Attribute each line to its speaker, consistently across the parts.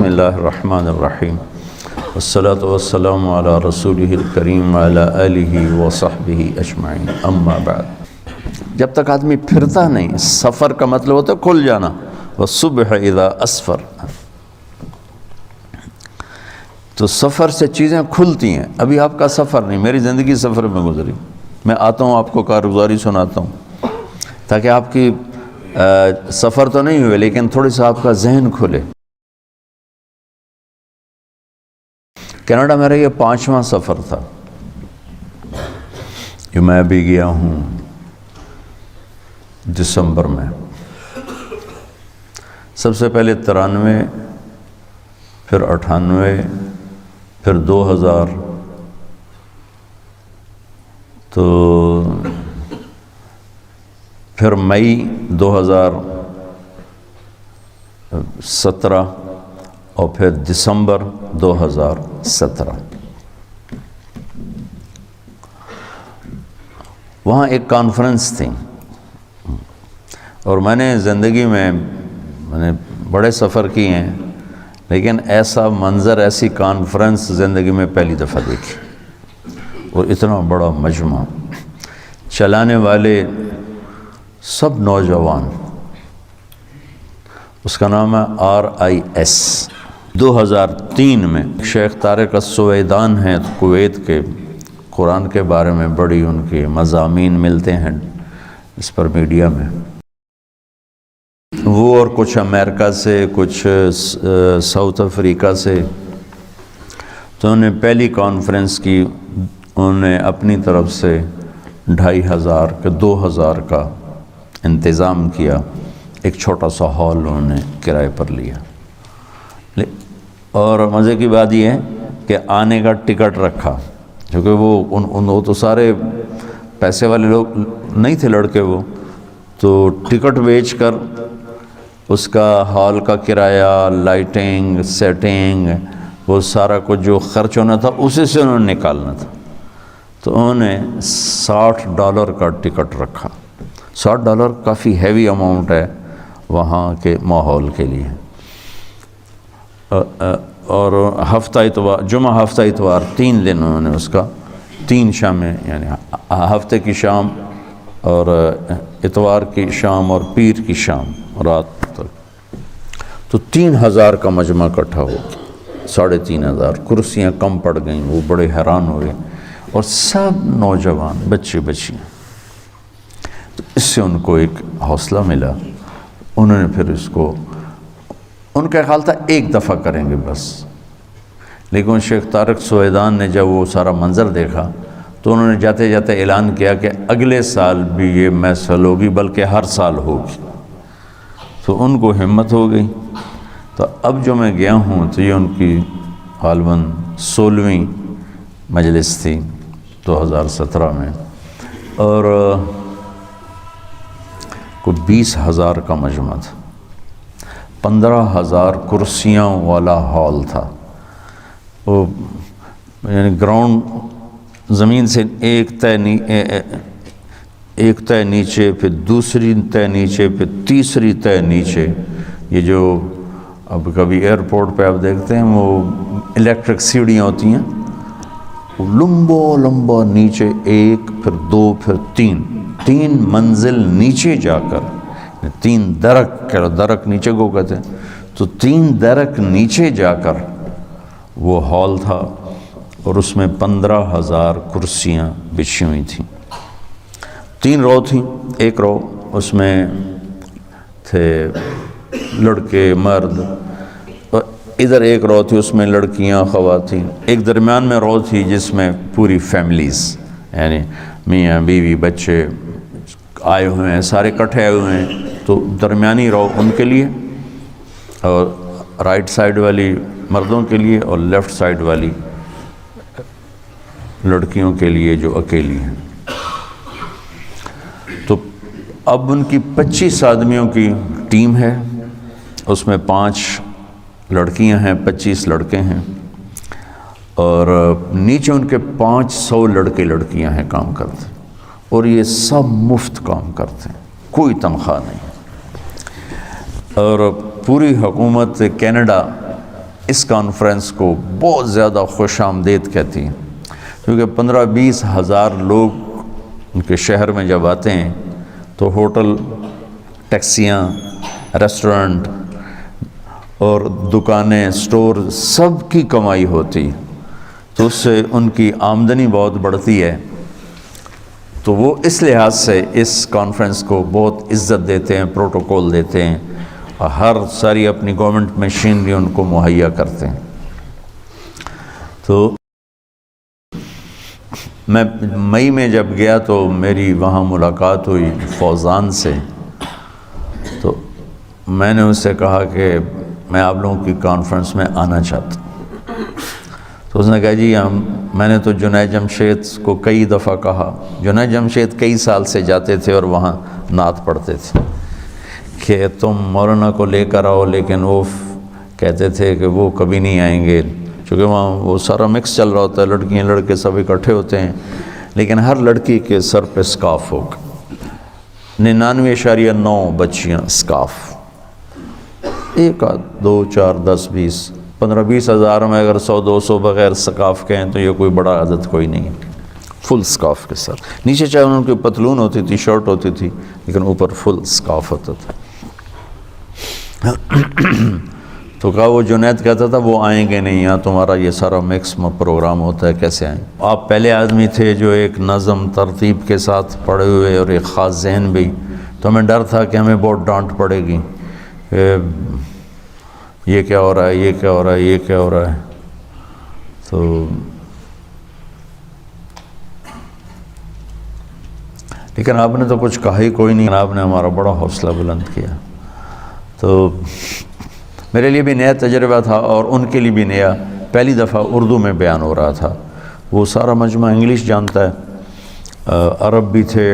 Speaker 1: بسم اللہ الرحمن الرحیم والصلاة والسلام علی رسولہ الکریم وعلی آلہ وصحبہ اجمعین اما بعد۔ جب تک آدمی پھرتا نہیں، سفر کا مطلب ہوتا ہے کھل جانا، والصبح اذا اسفر، تو سفر سے چیزیں کھلتی ہیں۔ ابھی آپ کا سفر نہیں، میری زندگی سفر میں گزری، میں آتا ہوں آپ کو کارگزاری سناتا ہوں تاکہ آپ کی سفر تو نہیں ہوئے لیکن تھوڑی سا آپ کا ذہن کھلے۔ کینیڈا میرا یہ 5واں سفر تھا، یہ میں بھی گیا ہوں دسمبر میں۔ سب سے پہلے 93، پھر 98، پھر 2000، تو پھر مئی 2017 اور پھر دسمبر 2017۔ وہاں ایک کانفرنس تھی، اور میں نے زندگی میں بڑے سفر کیے ہیں لیکن ایسا منظر، ایسی کانفرنس زندگی میں پہلی دفعہ دیکھی، اور اتنا بڑا مجمع، چلانے والے سب نوجوان۔ اس کا نام ہے RIS۔ 2003 میں شیخ طارق السویدان ہیں کویت کے، قرآن کے بارے میں بڑی ان کے مضامین ملتے ہیں اس پر میڈیا میں، وہ اور کچھ امریکہ سے، کچھ ساؤتھ افریقہ سے، تو انہوں نے پہلی کانفرنس کی، انہوں نے اپنی طرف سے 2500 کہ 2000 کا انتظام کیا، ایک چھوٹا سا ہال انہوں نے کرائے پر لیا، اور مزے کی بات یہ ہے کہ آنے کا ٹکٹ رکھا، کیونکہ وہ تو سارے پیسے والے لوگ نہیں تھے لڑکے، وہ تو ٹکٹ بیچ کر اس کا ہال کا کرایہ، لائٹنگ، سیٹنگ، وہ سارا کچھ جو خرچ ہونا تھا اسی سے انہوں نے نکالنا تھا، تو انہوں نے $60 کا ٹکٹ رکھا۔ $60 کافی ہیوی اماؤنٹ ہے وہاں کے ماحول کے لیے، اور ہفتہ اتوار، جمعہ ہفتہ اتوار 3 دن انہوں نے اس کا 3 شامیں، یعنی ہفتے کی شام اور اتوار کی شام اور پیر کی شام رات تک، تو 3000 کا مجمع اکٹھا ہو، 3500 کرسیاں کم پڑ گئیں، وہ بڑے حیران ہوئے، اور سب نوجوان بچے بچیاں، تو اس سے ان کو ایک حوصلہ ملا۔ انہوں نے پھر اس کو، ان کا خیال تھا ایک دفعہ کریں گے بس، لیکن شیخ طارق سویدان نے جب وہ سارا منظر دیکھا تو انہوں نے جاتے جاتے اعلان کیا کہ اگلے سال بھی یہ محفل ہوگی، بلکہ ہر سال ہوگی، تو ان کو ہمت ہو گئی۔ تو اب جو میں گیا ہوں تو یہ ان کی غالباً 16ویں مجلس تھی 2017 میں، اور کوئی 20,000 کا مجمع تھا، 15,000 کرسیاں والا ہال تھا، وہ یعنی گراؤنڈ زمین سے ایک تہ نیچے، پھر دوسری تہ نیچے، پھر تیسری تہ نیچے، یہ جو اب کبھی ایئرپورٹ پہ آپ دیکھتے ہیں وہ الیکٹرک سیڑھیاں ہوتی ہیں، وہ لمبا نیچے، 1 پھر 2 پھر 3 منزل نیچے جا کر، 3 درک نیچے کو کہتے ہیں، تو 3 درک نیچے جا کر وہ ہال تھا، اور اس میں 15,000 کرسیاں بچھی ہوئی تھیں، 3 رو تھیں، ایک رو اس میں تھے لڑکے مرد، اور ادھر ایک رو تھی اس میں لڑکیاں خواتین، ایک درمیان میں رو تھی جس میں پوری فیملیز، یعنی میاں بیوی بچے آئے ہوئے ہیں، سارے اکٹھے آئے ہوئے ہیں، تو درمیانی رو ان کے لیے، اور رائٹ سائڈ والی مردوں کے لیے، اور لیفٹ سائڈ والی لڑکیوں کے لیے جو اکیلی ہیں۔ تو اب ان کی 25 آدمیوں کی ٹیم ہے، اس میں 5 لڑکیاں ہیں، 25 لڑکے ہیں، اور نیچے ان کے 500 لڑکے لڑکیاں ہیں کام کرتے، اور یہ سب مفت کام کرتے ہیں، کوئی تنخواہ نہیں، اور پوری حکومت کینیڈا اس کانفرنس کو بہت زیادہ خوش آمدید کہتی ہیں، کیونکہ 15-20 ہزار لوگ ان کے شہر میں جب آتے ہیں تو ہوٹل، ٹیکسیاں، ریسٹورنٹ اور دکانیں، سٹور، سب کی کمائی ہوتی، تو اس سے ان کی آمدنی بہت بڑھتی ہے۔ تو وہ اس لحاظ سے اس کانفرنس کو بہت عزت دیتے ہیں، پروٹوکول دیتے ہیں، اور ہر ساری اپنی گورنمنٹ مشینری ان کو مہیا کرتے ہیں۔ تو میں مئی میں جب گیا تو میری وہاں ملاقات ہوئی فوزان سے، تو میں نے اس سے کہا کہ میں آپ لوگوں کی کانفرنس میں آنا چاہتا ہوں۔ تو اس نے کہا جی میں نے تو جنید جمشید کو کئی دفعہ کہا، جنید جمشید کئی سال سے جاتے تھے اور وہاں نعت پڑھتے تھے کہ تم مولانا کو لے کر آؤ، لیکن وہ کہتے تھے کہ وہ کبھی نہیں آئیں گے، چونکہ وہاں وہ سارا مکس چل رہا ہوتا ہے، لڑکیاں لڑکے سب اکٹھے ہوتے ہیں، لیکن ہر لڑکی کے سر پہ سکارف ہوگا، 99.9 بچیاں سکارف، 1 2 4 10 20 15-20 ہزار میں اگر 100-200 بغیر سکارف کے ہیں تو یہ کوئی بڑا عدد کوئی نہیں ہے۔ فل سکارف کے ساتھ، نیچے چاہے ان کی پتلون ہوتی تھی، شرٹ ہوتی تھی، لیکن اوپر فل سکارف ہوتا تھا۔ تو کہا وہ جنید کہتا تھا وہ آئیں گے نہیں، یہاں تمہارا یہ سارا مکس پروگرام ہوتا ہے، کیسے آئیں؟ آپ پہلے آدمی تھے جو ایک نظم ترتیب کے ساتھ پڑھے ہوئے اور ایک خاص ذہن بھی، تو ہمیں ڈر تھا کہ ہمیں بہت ڈانٹ پڑے گی، یہ کیا ہو رہا ہے، یہ کیا ہو رہا ہے، یہ کیا ہو رہا ہے۔ تو لیکن آپ نے تو کچھ کہا ہی کوئی نہیں، آپ نے ہمارا بڑا حوصلہ بلند کیا۔ تو میرے لیے بھی نیا تجربہ تھا اور ان کے لیے بھی نیا، پہلی دفعہ اردو میں بیان ہو رہا تھا۔ وہ سارا مجمع انگلش جانتا ہے، عرب بھی تھے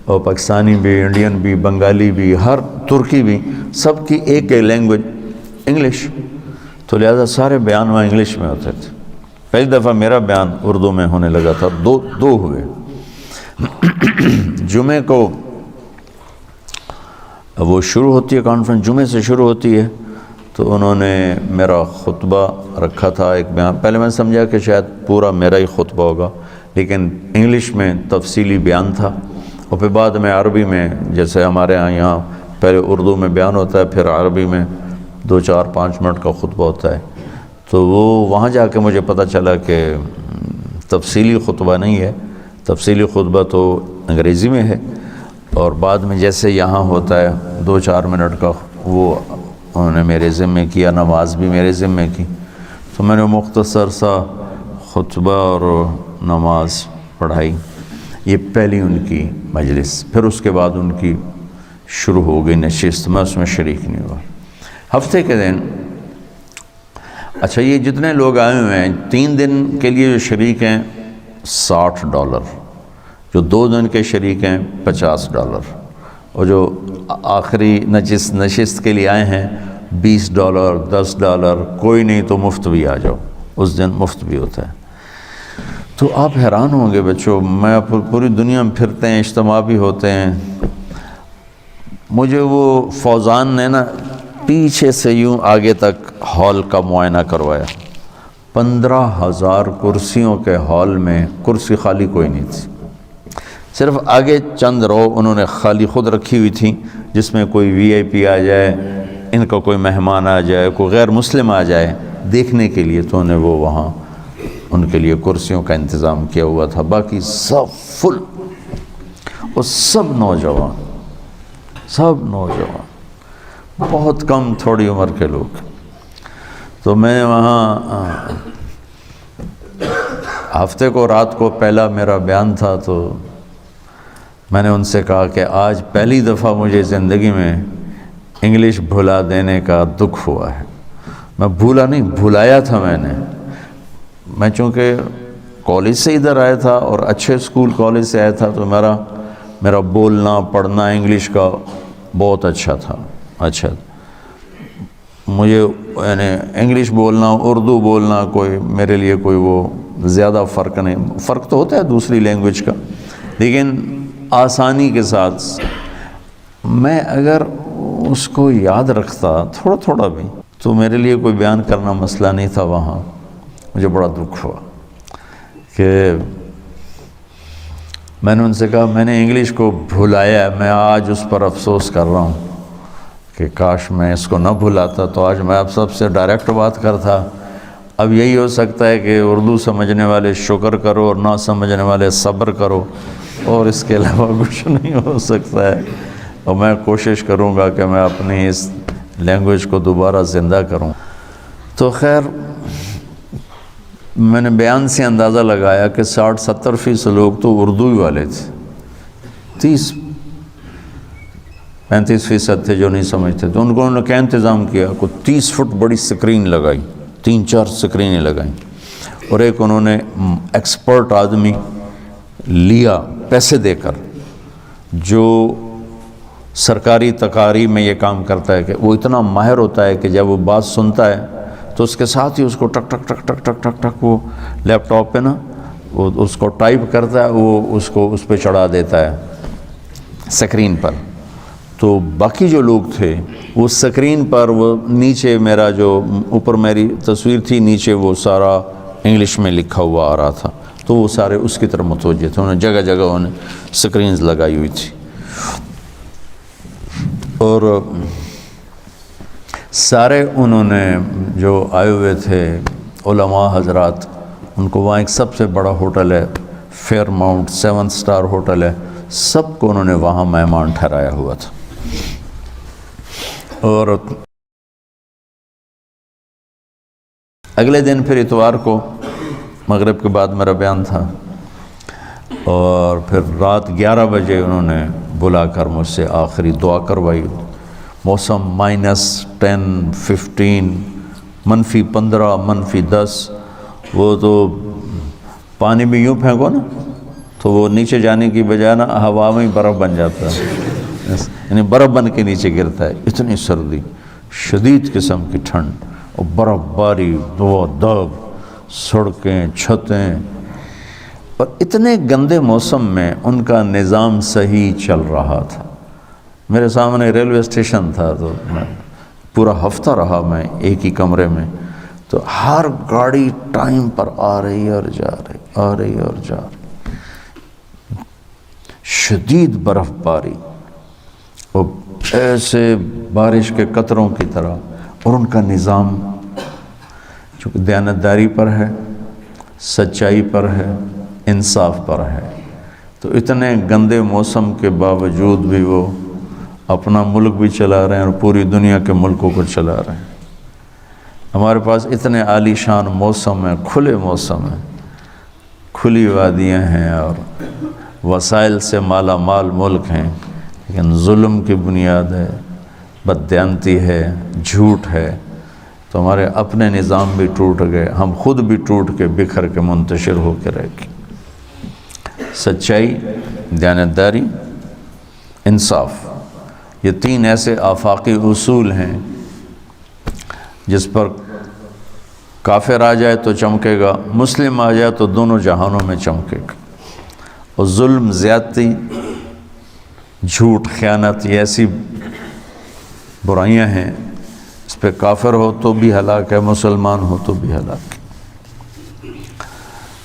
Speaker 1: اور پاکستانی بھی، انڈین بھی، بنگالی بھی، ہر ترکی بھی، سب کی ایک لینگویج انگلش، تو لہذا سارے بیان وہاں انگلش میں ہوتے تھے۔ پہلی دفعہ میرا بیان اردو میں ہونے لگا تھا، دو ہوئے۔ جمعے کو وہ شروع ہوتی ہے کانفرنس، جمعے سے شروع ہوتی ہے، تو انہوں نے میرا خطبہ رکھا تھا، ایک بیان۔ پہلے میں سمجھا کہ شاید پورا میرا ہی خطبہ ہوگا، لیکن انگلش میں تفصیلی بیان تھا، اور پھر بعد میں عربی میں، جیسے ہمارے یہاں پہلے اردو میں بیان ہوتا ہے، پھر عربی میں 2-4-5 منٹ کا خطبہ ہوتا ہے۔ تو وہ وہاں جا کے مجھے پتہ چلا کہ تفصیلی خطبہ نہیں ہے، تفصیلی خطبہ تو انگریزی میں ہے، اور بعد میں جیسے یہاں ہوتا ہے 2-4 منٹ کا، وہ انہوں نے میرے ذمے کیا، نماز بھی میرے ذمے کی، تو میں نے مختصر سا خطبہ اور نماز پڑھائی۔ یہ پہلی ان کی مجلس، پھر اس کے بعد ان کی شروع ہو گئی نشست، میں اس میں شریک نہیں ہوا۔ ہفتے کے دن، اچھا یہ جتنے لوگ آئے ہوئے ہیں 3 دن کے لیے جو شریک ہیں $60، جو 2 دن کے شریک ہیں $50، اور جو آخری نشست کے لیے آئے ہیں $20 $10، کوئی نہیں تو مفت بھی آ جاؤ، اس دن مفت بھی ہوتا ہے۔ تو آپ حیران ہوں گے بچوں، میں پوری دنیا میں پھرتے ہیں، اجتماع بھی ہوتے ہیں، مجھے وہ فوزان نے نا پیچھے سے یوں آگے تک ہال کا معائنہ کروایا، 15,000 کرسیوں کے ہال میں کرسی خالی کوئی نہیں تھی، صرف آگے چند رو انہوں نے خالی خود رکھی ہوئی تھی، جس میں کوئی VIP آ جائے، ان کا کوئی مہمان آ جائے، کوئی غیر مسلم آ جائے دیکھنے کے لیے، تو انہیں وہ وہاں ان کے لیے کرسیوں کا انتظام کیا ہوا تھا، باقی سب فل، اور سب نوجوان، بہت کم تھوڑی عمر کے لوگ۔ تو میں وہاں ہفتے کو رات کو پہلا میرا بیان تھا، تو میں نے ان سے کہا کہ آج پہلی دفعہ مجھے زندگی میں انگلش بھلا دینے کا دکھ ہوا ہے۔ میں بھولا نہیں، بھلایا تھا میں چونکہ کالج سے ادھر آیا تھا اور اچھے اسکول کالج سے آیا تھا، تو میرا بولنا پڑھنا انگلش کا بہت اچھا تھا۔ اچھا مجھے یعنی انگلش بولنا، اردو بولنا کوئی میرے لیے کوئی وہ زیادہ فرق نہیں، فرق تو ہوتا ہے دوسری لینگویج کا، لیکن آسانی کے ساتھ میں اگر اس کو یاد رکھتا تھوڑا بھی تو میرے لیے کوئی بیان کرنا مسئلہ نہیں تھا وہاں. مجھے بڑا دکھ ہوا کہ میں نے ان سے کہا میں نے انگلش کو بھلایا ہے، میں آج اس پر افسوس کر رہا ہوں کہ کاش میں اس کو نہ بھلاتا تو آج میں آپ سب سے ڈائریکٹ بات کرتا. اب یہی ہو سکتا ہے کہ اردو سمجھنے والے شکر کرو اور نہ سمجھنے والے صبر کرو، اور اس کے علاوہ کچھ نہیں ہو سکتا ہے. اور میں کوشش کروں گا کہ میں اپنی اس لینگویج کو دوبارہ زندہ کروں. تو خیر میں نے بیان سے اندازہ لگایا کہ 60-70% لوگ تو اردو ہی والے تھے، 30-35% تھے جو نہیں سمجھتے. تو ان کو انہوں نے کیا انتظام کیا، کوئی 30 فٹ بڑی سکرین لگائی، 3-4 سکرینیں لگائیں، اور ایک انہوں نے ایکسپرٹ آدمی لیا پیسے دے کر جو سرکاری تقاریر میں یہ کام کرتا ہے کہ وہ اتنا ماہر ہوتا ہے کہ جب وہ بات سنتا ہے تو اس کے ساتھ ہی اس کو ٹک ٹک ٹک ٹک ٹک ٹک ٹک وہ لیپ ٹاپ پہ نا وہ اس کو ٹائپ کرتا ہے، وہ اس کو اس پہ چڑھا دیتا ہے سکرین پر. تو باقی جو لوگ تھے وہ سکرین پر وہ نیچے میرا جو اوپر میری تصویر تھی نیچے وہ سارا انگلش میں لکھا ہوا آ رہا تھا، تو وہ سارے اس کی طرف متوجہ تھے. انہوں نے جگہ جگہ انہوں نے سکرینز لگائی ہوئی تھی، اور سارے انہوں نے جو آئے ہوئے تھے علماء حضرات، ان کو وہاں ایک سب سے بڑا ہوٹل ہے فیئر ماؤنٹ 7 سٹار ہوٹل ہے، سب کو انہوں نے وہاں مہمان ٹھہرایا ہوا تھا. اور اگلے دن پھر اتوار کو مغرب کے بعد میرا بیان تھا، اور پھر رات 11 بجے انہوں نے بلا کر مجھ سے آخری دعا کروائی. موسم -10 15 -15 -10، وہ تو پانی بھی یوں پھینکو نا تو وہ نیچے جانے کی بجائے نا ہوا میں ہی برف بن جاتا ہے، یعنی برف بن کے نیچے گرتا ہے. اتنی سردی، شدید قسم کی ٹھنڈ، اور برف باری، دو دب، سڑکیں، چھتیں، اور اتنے گندے موسم میں ان کا نظام صحیح چل رہا تھا. میرے سامنے ریلوے اسٹیشن تھا، تو میں پورا ہفتہ رہا میں ایک ہی کمرے میں، تو ہر گاڑی ٹائم پر آ رہی اور جا رہی، آ رہی اور جا رہی، شدید برف باری اور ایسے بارش کے قطروں کی طرح. اور ان کا نظام چونکہ دیانتداری پر ہے، سچائی پر ہے، انصاف پر ہے، تو اتنے گندے موسم کے باوجود بھی وہ اپنا ملک بھی چلا رہے ہیں اور پوری دنیا کے ملکوں کو چلا رہے ہیں. ہمارے پاس اتنے عالی شان موسم ہیں، کھلے موسم ہیں، کھلی وادیاں ہیں اور وسائل سے مالا مال ملک ہیں، لیکن ظلم کی بنیاد ہے، بددیانتی ہے، جھوٹ ہے. تو ہمارے اپنے نظام بھی ٹوٹ گئے، ہم خود بھی ٹوٹ کے بکھر کے منتشر ہو کے رہ گئے. سچائی، دیانتداری، انصاف، یہ 3 ایسے آفاقی اصول ہیں جس پر کافر آ جائے تو چمکے گا، مسلم آ جائے تو دونوں جہانوں میں چمکے گا. اور ظلم، زیادتی، جھوٹ، خیانت، یہ ایسی برائیاں ہیں، اس پہ کافر ہو تو بھی ہلاک ہے، مسلمان ہو تو بھی ہلاک ہے.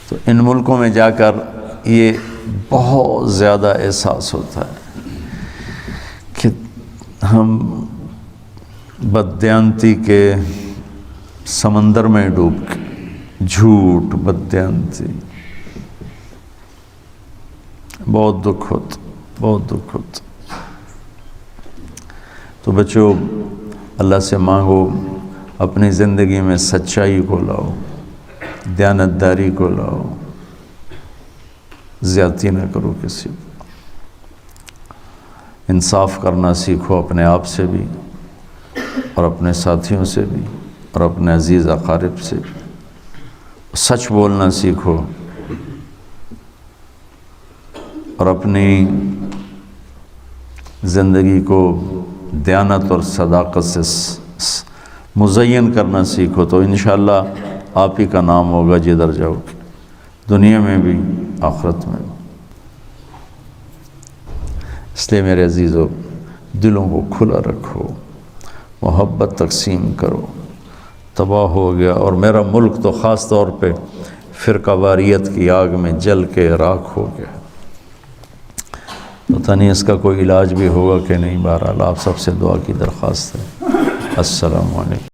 Speaker 1: تو ان ملکوں میں جا کر یہ بہت زیادہ احساس ہوتا ہے کہ ہم بددیانتی کے سمندر میں ڈوب کے، جھوٹ، بددیانتی، بہت دکھ ہوتا، بہت دکھ ہوتا. تو بچوں اللہ سے مانگو اپنی زندگی میں سچائی کو لاؤ، دیانتداری کو لاؤ، زیادتی نہ کرو کسی کو، انصاف کرنا سیکھو اپنے آپ سے بھی اور اپنے ساتھیوں سے بھی اور اپنے عزیز اقارب سے بھی. سچ بولنا سیکھو اور اپنی زندگی کو دیانت اور صداقت سے مزین کرنا سیکھو، تو انشاءاللہ آپ ہی کا نام ہوگا جدھر جاؤ گے، دنیا میں بھی آخرت میں بھی. اس لیے میرے عزیزو، دلوں کو کھلا رکھو، محبت تقسیم کرو، تباہ ہو گیا، اور میرا ملک تو خاص طور پہ فرقہ واریت کی آگ میں جل کے راکھ ہو گیا۔ پتہ نہیں اس کا کوئی علاج بھی ہوگا کہ نہیں۔ بہرحال آپ سب سے دعا کی درخواست ہے۔ السلام علیکم۔